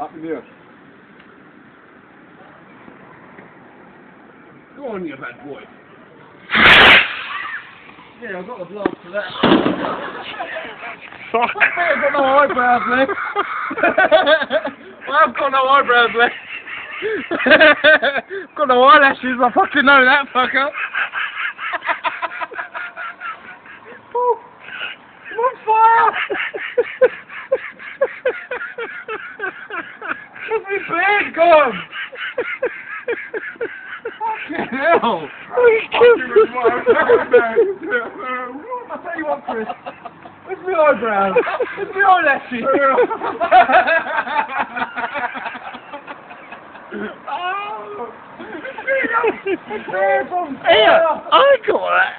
Up in the air. Go on, you bad boy. Yeah, I've got the blood for that. Fuck. I've got no eyebrows left. I've got no eyebrows left. Got no eyelashes, I fucking know that fucker. Oh, I'm on fire! Where's my beard gone? Fucking hell! I'll tell you what, Chris. Where's my eyebrows? Where's my eyelashes? Yeah, I got that.